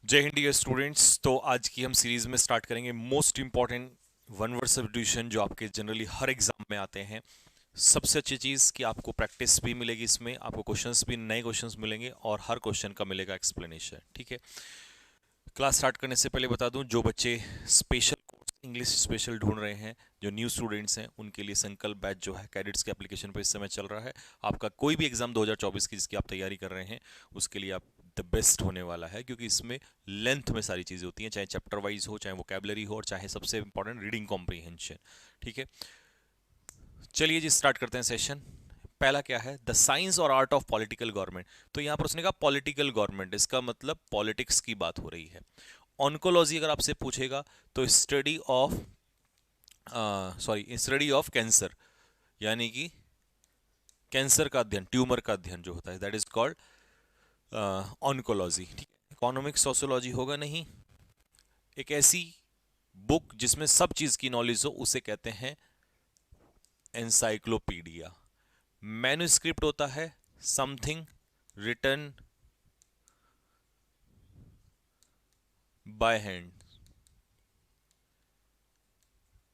जय Hind dear students. तो आज की हम सीरीज में स्टार्ट करेंगे most important one word substitution जो आपके जनरली हर एग्जाम में आते हैं। सबसे अच्छी चीज़ कि आपको प्रैक्टिस भी मिलेगी, इसमें आपको क्वेश्चंस भी नए क्वेश्चंस मिलेंगे और हर क्वेश्चन का मिलेगा एक्सप्लेनेशन। ठीक है, क्लास स्टार्ट करने से पहले बता दूं, जो बच्चे स्पेशल कोर्स इंग्लिश स्पेशल ढूंढ रहे हैं, जो न्यू स्टूडेंट्स हैं, उनके लिए संकल्प बैच जो है कैडेट्स के एप्लीकेशन पर इस समय चल रहा है। आपका कोई भी एग्जाम 2024 की जिसकी आप तैयारी कर रहे हैं उसके लिए आप द बेस्ट होने वाला है, क्योंकि इसमें लेंथ में सारी चीज़ें होती हैं, चाहे चैप्टर वाइज हो, चाहे वोकैबुलरी हो, और चाहे सबसे इंपॉर्टेंट रीडिंग कॉम्प्रीहेंशन। ठीक है, चलिए जी स्टार्ट करते हैं सेशन। पहला क्या है, द साइंस और आर्ट ऑफ पॉलिटिकल गवर्नमेंट। तो यहां पर उसने कहा पॉलिटिकल गवर्नमेंट, इसका मतलब पॉलिटिक्स की बात हो रही है। ऑन्कोलॉजी अगर आपसे पूछेगा तो स्टडी ऑफ कैंसर, यानी कि कैंसर का अध्ययन, ट्यूमर का अध्ययन जो होता है, दैट इज कॉल्ड ऑन्कोलॉजी। ठीक है, इकोनॉमिक सोशियोलॉजी होगा नहीं। एक ऐसी बुक जिसमें सब चीज की नॉलेज हो उसे कहते हैं एनसाइक्लोपीडिया। मैन्युस्क्रिप्ट होता है समथिंग रिटन बाय हैंड,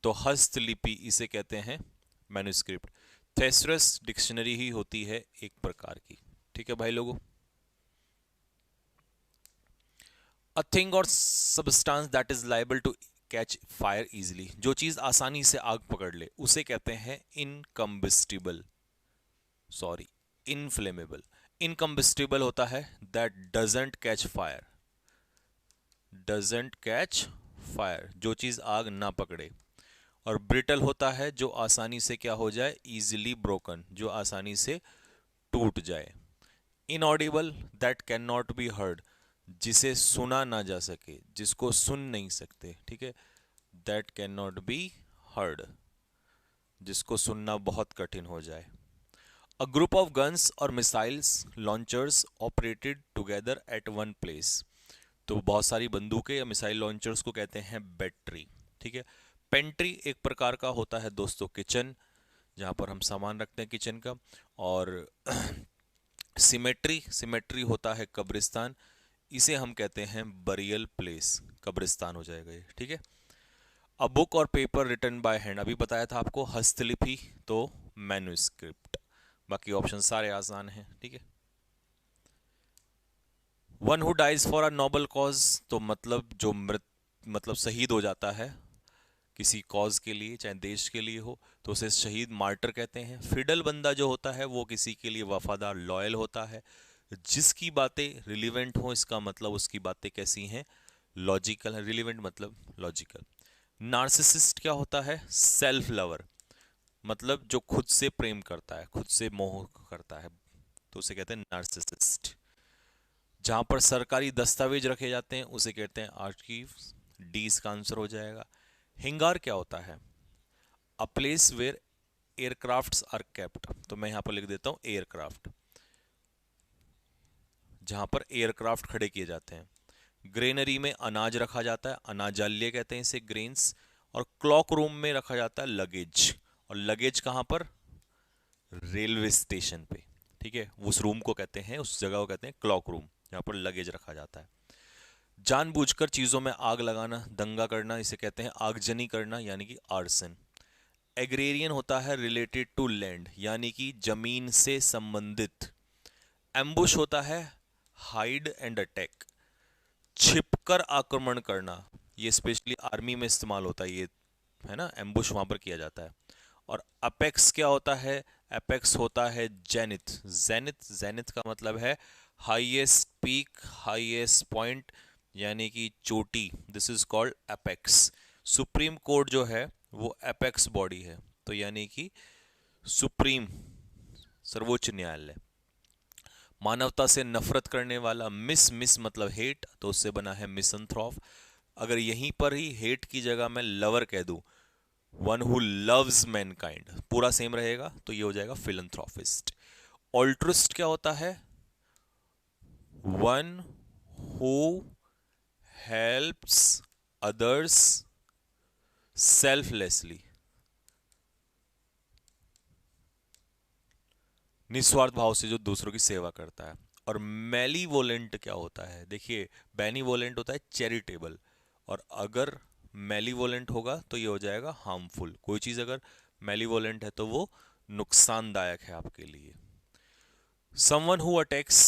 तो हस्तलिपि इसे कहते हैं मैन्युस्क्रिप्ट। थेसरस डिक्शनरी ही होती है एक प्रकार की। ठीक है भाई लोगों, अ थिंग और substance that is liable to catch fire easily, जो चीज आसानी से आग पकड़ ले उसे कहते हैं इनकम्बिस्टिबल, सॉरी इनफ्लेमेबल। इनकम्बिस्टिबल होता है दैट डजेंट कैच फायर, जो चीज आग ना पकड़े। और ब्रिटल होता है जो आसानी से क्या हो जाए, इजिली ब्रोकन, जो आसानी से टूट जाए। Inaudible that can not be heard, जिसे सुना ना जा सके, जिसको सुन नहीं सकते। ठीक है, that can not be heard, जिसको सुनना बहुत कठिन हो जाए। अ ग्रुप ऑफ गन्स और missiles launchers operated together at one place, तो बहुत सारी बंदूकें या मिसाइल लॉन्चर्स को कहते हैं बैटरी। ठीक है, पेंट्री एक प्रकार का होता है दोस्तों किचन, जहां पर हम सामान रखते हैं किचन का। और सिमेट्री होता है कब्रिस्तान, इसे हम कहते हैं बरियल प्लेस, कब्रिस्तान हो जाएगा ये। ठीक है, अ बुक और पेपर रिटन बाय हैंड, अभी बताया था आपको हस्तलिपि, तो मैन्युस्क्रिप्ट। बाकी ऑप्शन सारे आसान हैं। ठीक है, one who dies for a noble cause, तो मतलब जो मतलब शहीद हो जाता है किसी कॉज के लिए, चाहे देश के लिए हो, तो उसे शहीद मार्टर कहते हैं। फिडल बंदा जो होता है वो किसी के लिए वफादार लॉयल होता है। जिसकी बातें रिलीवेंट हो, इसका मतलब उसकी बातें कैसी हैं, लॉजिकल है। रिलीवेंट मतलब लॉजिकल। नार्सिसिस्ट क्या होता है, सेल्फ लवर, मतलब जो खुद से प्रेम करता है, खुद से मोह करता है, तो उसे कहते हैं नार्सिसिस्ट। जहां पर सरकारी दस्तावेज रखे जाते हैं उसे कहते हैं आर्कीव, डी इसका आंसर हो जाएगा। हिंगार क्या होता है, a place where aircrafts are kept, तो मैं यहां पर लिख देता हूं एयरक्राफ्ट, जहां पर एयरक्राफ्ट खड़े किए जाते हैं। ग्रेनरी में अनाज रखा जाता है, अनाजाल्य कहते हैं इसे, ग्रेन्स। और क्लॉक रूम में रखा जाता है लगेज, और लगेज कहां पर, रेलवे स्टेशन पे। ठीक है, उस रूम को कहते हैं, उस जगह को कहते हैं क्लॉक रूम, जहां पर लगेज रखा जाता है। जानबूझकर चीजों में आग लगाना, दंगा करना, इसे कहते हैं आगजनी करना, यानी कि आर्सन। एग्रेरियन होता है रिलेटेड टू लैंड, यानी कि जमीन से संबंधित। एम्बुश होता है हाइड एंड अटैक, छिपकर आक्रमण करना, ये स्पेशली आर्मी में इस्तेमाल होता है ये, है ना, एम्बुश वहां पर किया जाता है। और अपेक्स क्या होता है, अपेक्स होता है जेनिथ, जेनिथ का मतलब है हाईएस्ट पीक, हाईएस्ट पॉइंट, यानी कि चोटी, this is called apex. Supreme court जो है वो अपेक्स बॉडी है, तो यानी कि सुप्रीम, सर्वोच्च न्यायालय। मानवता से नफरत करने वाला, मिस मतलब हेट, तो उससे बना है मिसंथ्रॉप। अगर यहीं पर ही हेट की जगह मैं लवर कह दूं, वन हु लव्स मैनकाइंड, पूरा सेम रहेगा, तो ये हो जाएगा फिलंथ्रोपिस्ट। ऑल्ट्रिस्ट क्या होता है, one who helps others selflessly, निस्वार्थ भाव से जो दूसरों की सेवा करता है। और मेलीवोलेंट क्या होता है? देखिए, बेनीवोलेंट होता है चैरिटेबल, और अगर मेलीवोलेंट होगा तो ये हो जाएगा हार्मफुल। कोई चीज़ अगर मेलीवोलेंट है तो वो नुकसानदायक है आपके लिए। Someone who attacks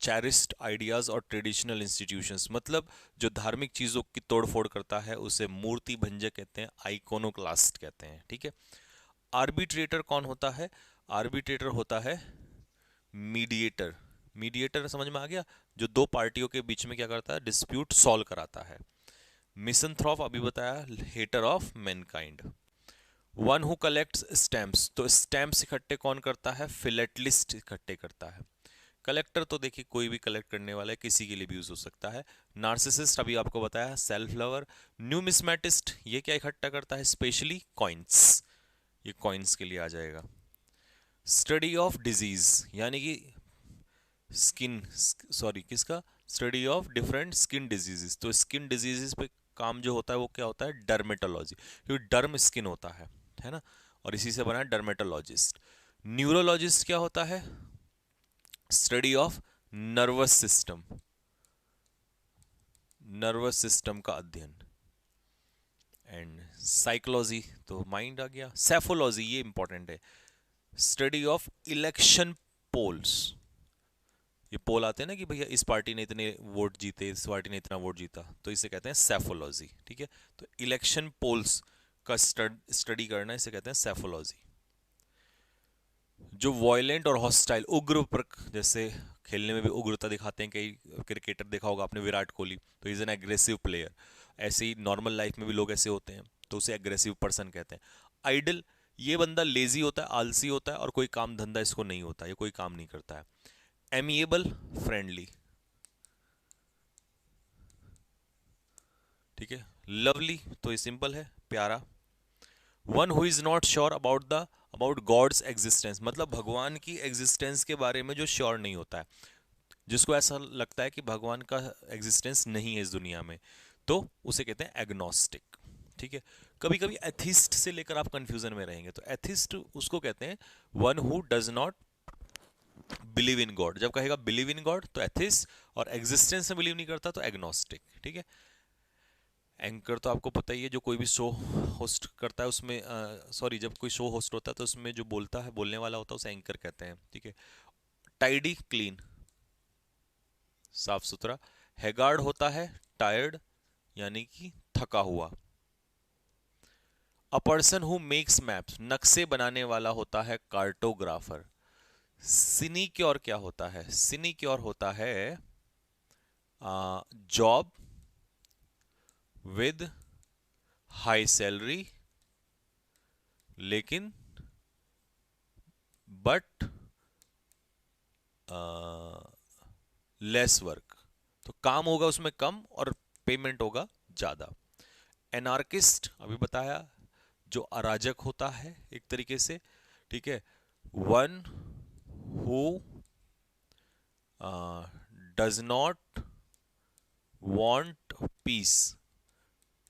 cherished ideas और ट्रेडिशनल इंस्टीट्यूशंस, मतलब जो धार्मिक चीजों की तोड़फोड़ करता है उसे मूर्ति भंजक कहते हैं, आइकोनोक्लास्ट कहते हैं। ठीक है। आर्बिट्रेटर कौन होता है? आर्बिट्रेटर होता है मीडिएटर। मीडिएटर समझ में आ गया? जो दो पार्टियों के बीच में क्या करता है? डिस्प्यूट सॉल्व कराता है। मिसंथ्रॉप अभी बताया, hater of mankind. One who collects stamps, तो स्टैम्प्स इकट्ठे कौन करता है? फिलेटलिस्ट इकट्ठे करता है। कलेक्टर तो देखिए कोई भी कलेक्ट करने वाला है, किसी के लिए भी यूज हो सकता है। नार्सिसिस्ट अभी आपको बताया, सेल्फ लवर। न्यूमिस्मेटिस्ट ये क्या इकट्ठा करता है? स्पेशली कॉइन्स, ये कॉइन्स के लिए आ जाएगा। स्टडी ऑफ डिजीज यानी कि स्किन, सॉरी किसका? Study of different skin diseases, तो स्किन डिजीजेस पे काम जो होता है वो क्या होता है? डर्मेटोलॉजी, क्योंकि डर्म स्किन होता है ना, और इसी से बना है डर्मेटोलॉजिस्ट। न्यूरोलॉजिस्ट क्या होता है? Study of nervous system, nervous system का अध्ययन। एंड साइकोलॉजी तो माइंड आ गया। सेफोलॉजी ये इंपॉर्टेंट है, स्टडी ऑफ इलेक्शन पोल्स। ये पोल आते हैं ना कि भैया इस पार्टी ने इतने वोट जीते, इस पार्टी ने इतना वोट जीता, तो इसे कहते हैं सेफोलॉजी। ठीक है, तो इलेक्शन पोल्स का स्टडी करना इसे कहते हैं सेफोलॉजी। जो वॉयलेंट और हॉस्टाइल, उग्र, जैसे खेलने में भी उग्रता दिखाते हैं, कई क्रिकेटर देखा होगा आपने, विराट कोहली, तो इज एन एग्रेसिव प्लेयर। ऐसे ही नॉर्मल लाइफ में भी लोग ऐसे होते हैं, तो उसे एग्रेसिव पर्सन कहते हैं। आइडल, ये बंदा लेजी होता है, आलसी होता है, और कोई काम धंधा इसको नहीं होता, ये कोई काम नहीं करता है। Amiable, friendly. ठीक है। लवली तो ये सिंपल है, प्यारा। One who is not sure about God's existence, मतलब भगवान की एग्जिस्टेंस के बारे में जो श्योर नहीं होता है, जिसको ऐसा लगता है कि भगवान का एग्जिस्टेंस नहीं है इस दुनिया में, तो उसे कहते हैं एग्नोस्टिक। ठीक है। कभी कभी एथिस्ट से लेकर आप कंफ्यूजन में रहेंगे, तो एथिस्ट उसको कहते हैं one who does not believe in God. जब कहेगा बिलीव इन गॉड तो एथिस्ट, और एग्जिस्टेंस में बिलीव नहीं करता तो एग्नोस्टिक। ठीक है। एंकर तो आपको पता ही है, जो कोई भी शो होस्ट करता है उसमें, सॉरी, जब कोई शो होस्ट होता है तो उसमें जो बोलता है, बोलने वाला होता है, उसे एंकर कहते हैं। ठीक है। टाइडी, क्लीन, साफ सुथरा। हैगार्ड होता है टायर्ड, यानी कि थका हुआ। A person who makes maps, नक्शे बनाने वाला होता है कार्टोग्राफर। सिनिक्योर क्या होता है? सिनिक्योर होता है जॉब विद हाई सैलरी, लेकिन बट लेस वर्क, तो काम होगा उसमें कम और पेमेंट होगा ज्यादा। एनार्किस्ट अभी बताया, जो अराजक होता है एक तरीके से। ठीक है। One who does not want piece,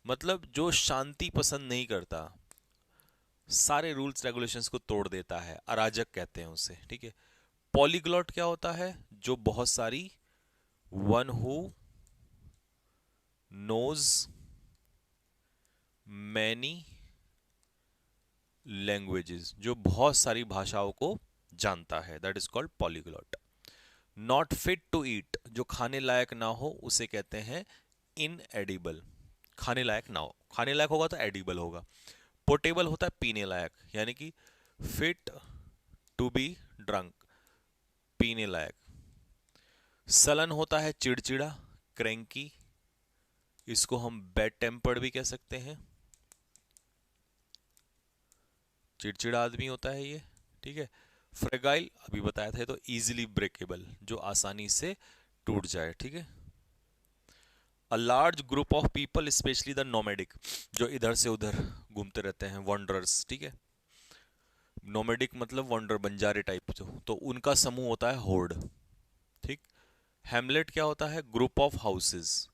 मतलब जो शांति पसंद नहीं करता, सारे रूल्स रेगुलेशंस को तोड़ देता है, अराजक कहते हैं उसे। ठीक है। पॉलीग्लॉट क्या होता है? जो बहुत सारी, one who knows many languages, जो बहुत सारी भाषाओं को जानता है, that is called polyglot. Not fit to eat, जो खाने लायक ना हो उसे कहते हैं इनएडिबल। खाने लायक ना हो, खाने लायक होगा तो एडिबल होगा। पोर्टेबल होता है पीने लायक, यानी कि फिट टू बी ड्रंक, पीने लायक। सलन होता है चिड़चिड़ा, क्रैंकी, इसको हम बैड टेम्पर्ड भी कह सकते हैं, चिड़चिड़ा आदमी होता है ये। ठीक है। फ्रेगाइल अभी बताया था, तो इजीली ब्रेकेबल, जो आसानी से टूट जाए। ठीक है। A large group of people, specially the nomadic, जो इधर से उधर घूमते रहते हैं, वॉन्डरर्स। ठीक है। नोमैडिक मतलब वॉन्डर, बंजारे टाइप, जो, तो उनका समूह होता है होर्ड। ठीक। हैमलेट क्या होता है? Group of houses,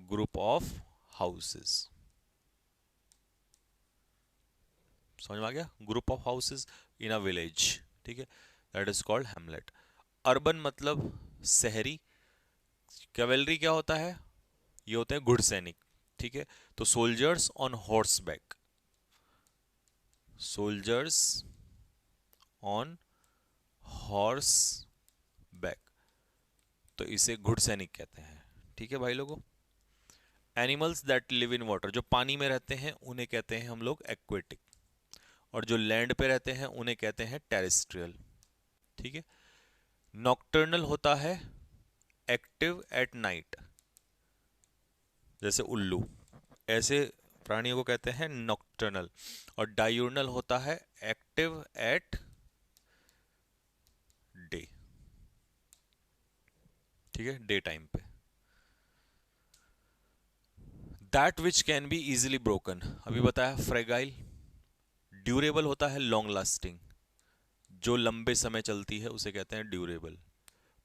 group of houses, समझ में आ गया? Group of houses in a village. ठीक है, that is called Hamlet. Urban मतलब शहरी। कैवेलरी क्या होता है? ये होते हैं घुड़सैनिक। ठीक है, तो soldiers on horse back, soldiers on horse back, तो इसे घुड़सैनिक कहते हैं। ठीक है भाई लोगों। Animals that live in water, जो पानी में रहते हैं उन्हें कहते हैं हम लोग एक्वेटिक, और जो लैंड पे रहते हैं उन्हें कहते हैं टेरेस्ट्रियल। ठीक है। नॉक्टर्नल होता है एक्टिव एट नाइट, जैसे उल्लू, ऐसे प्राणियों को कहते हैं नॉक्टर्नल। और डायूर्नल होता है एक्टिव एट डे। ठीक है, डे टाइम पे। That which can be easily broken, अभी बताया फ्रेगाइल। ड्यूरेबल होता है लॉन्ग लास्टिंग, जो लंबे समय चलती है उसे कहते हैं ड्यूरेबल।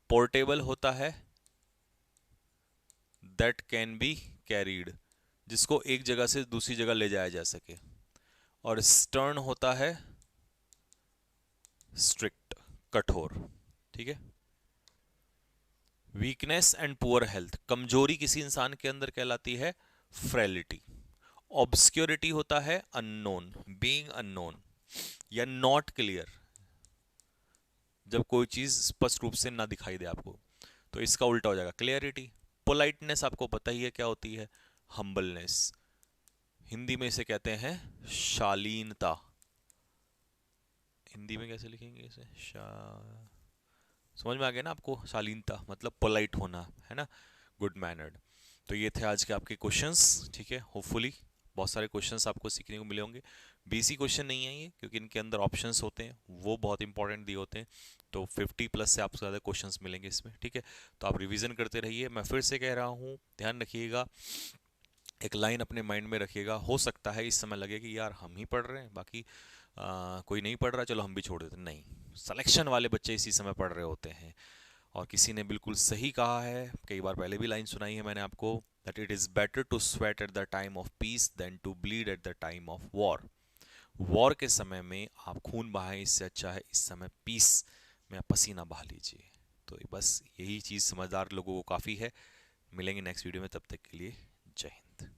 पोर्टेबल होता है दैट कैन बी कैरीड, जिसको एक जगह से दूसरी जगह ले जाया जा सके। और स्टर्न होता है स्ट्रिक्ट, कठोर। ठीक है। वीकनेस एंड पुअर हेल्थ, कमजोरी किसी इंसान के अंदर कहलाती है फ्रेलिटी। ऑब्सक्योरिटी होता है अननोन, बीइंग अननोन या नॉट क्लियर, जब कोई चीज स्पष्ट रूप से ना दिखाई दे आपको, तो इसका उल्टा हो जाएगा क्लियरिटी। पोलाइटनेस आपको पता ही है क्या होती है, हम्बलनेस। हिंदी में इसे कहते हैं शालीनता। हिंदी में कैसे लिखेंगे इसे? समझ में आ गया ना आपको? शालीनता मतलब पोलाइट होना, है ना, गुड मैनर्ड। तो ये थे आज के आपके क्वेश्चंस। ठीक है, होपफुली बहुत सारे क्वेश्चंस आपको सीखने को मिले होंगे। बीसी क्वेश्चन नहीं है ये, क्योंकि इनके अंदर ऑप्शंस होते हैं, वो बहुत इंपॉर्टेंट दिए होते हैं। तो 50+ से आपको ज़्यादा क्वेश्चंस मिलेंगे इसमें। ठीक है, तो आप रिवीजन करते रहिए। मैं फिर से कह रहा हूँ, ध्यान रखिएगा, एक लाइन अपने माइंड में रखिएगा। हो सकता है इस समय लगे कि यार हम ही पढ़ रहे हैं, बाकी कोई नहीं पढ़ रहा, चलो हम भी छोड़ देते। नहीं, सिलेक्शन वाले बच्चे इसी समय पढ़ रहे होते हैं। और किसी ने बिल्कुल सही कहा है, कई बार पहले भी लाइन सुनाई है मैंने आपको, that it is better to sweat at the time of peace than to bleed at the time of war. War के समय में आप खून बहाएं, इससे अच्छा है इस समय पीस में आप पसीना बहा लीजिए। तो बस यही चीज़ समझदार लोगों को काफ़ी है। मिलेंगे नेक्स्ट वीडियो में, तब तक के लिए जय हिंद।